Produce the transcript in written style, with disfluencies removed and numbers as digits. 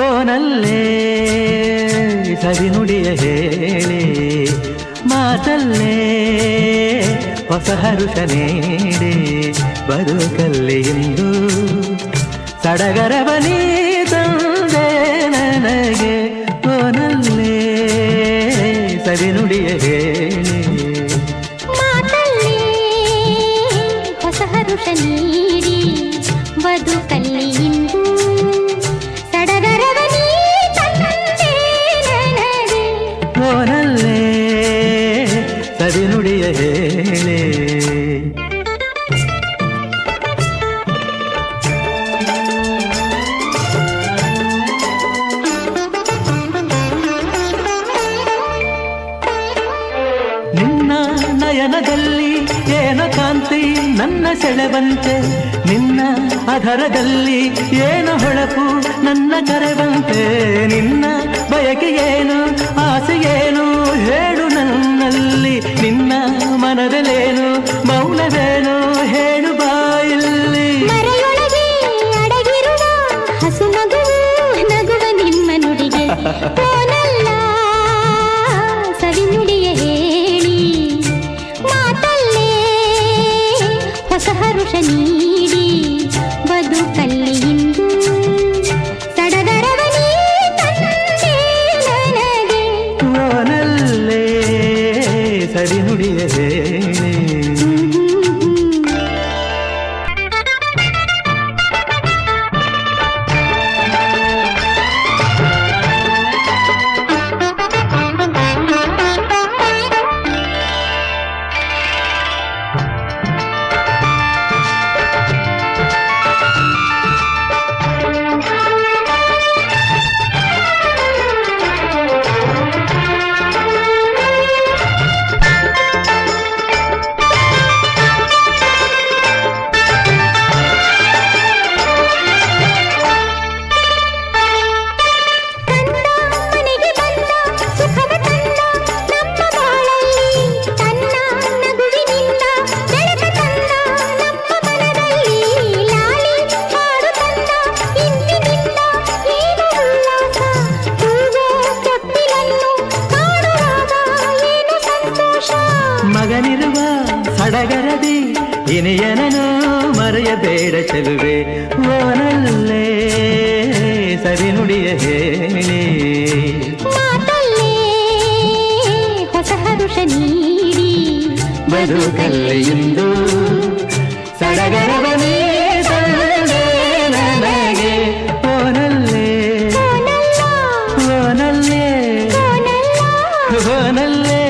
ಓನಲ್ಲೇ ಸವಿನುಡಿಯ ಹೇಳಿ ಮಾತಲ್ಲೇ ಹೊಸ ಹರುಷ ನೀಡಿ ಬದುಕಲ್ಲಿ ಇಂದು ಸಡಗರವನಿ ತಂದೆ ನನಗೆ ಓನಲ್ಲೇ ಸವಿನುಡಿಯ ಹೇಳಿ ಮಾತಲ್ಲೇ ಹೊಸ ಹರುಷ ನೀಡಿ ಬದುಕಲ್ಲಿ ಇಂದು ಸಡಗರವನಿ ತಂದೆ ನನಗೆ ಓನಲ್ಲೇ ಸವಿನುಡಿಯ ಹೇಳಿ ನಿನ್ನ ನಯನದಲ್ಲಿ ಏನ ಕಾಂತಿ ನನ್ನ ಸೆಳೆವಂತೆ ನಿನ್ನ ಅಧರದಲ್ಲಿ ಏನ ಹೊಳಪು ನನ್ನ ಕರೆವಂತೆ ನಿನ್ನ ಬಯಕೆ ಏನು ಆಸೆ ಏನು ಹೇಳು ನನ್ನಲ್ಲಿ ನಿನ್ನ ಮನದಲ್ಲೇನು ಮೌನವೇನು ಹೇಳು ಬಾಯಲ್ಲಿ ಮರೆಯೊಳಗೆ ಅಡಗಿರುವ ಹಸು ಮಗುವು ನಗುವ ನಿಮ್ಮ ನುಡಿಗೆ ಓನಲ್ಲ ಸವಿನುಡಿಯ ಹೇಳಿ ಮಾತಲ್ಲೇ ಹೊಸ ಹರುಷ ನೀಡಿ ಬದುಕಲ್ಲಿ ಇಂದು ಸಡಗರವನಿ ತಂದೆ ನನಗೆ ಓನಲ್ಲೇ ಸವಿನುಡಿಯ ಹೇಳಿ ಮಗನಿರುವ ಸಡಗರದಿ ಇನಿಯನನು ಮರೆಯಬೇಡ ಚೆಲುವೆ ಓನಲ್ಲೇ ಸವಿನುಡಿಯ ಹೇಳಿ ಮಾತಲ್ಲೇ ಹೊಸ ಹರುಷ ನೀಡಿ ಬದುಕಲ್ಲಿ ಇಂದು ಸಡಗರವನೇ ತಂದೆ ನನಗೆ ಓನಲ್ಲೇ ಓನಲ್ಲೇ ಓನಲ್ಲೇ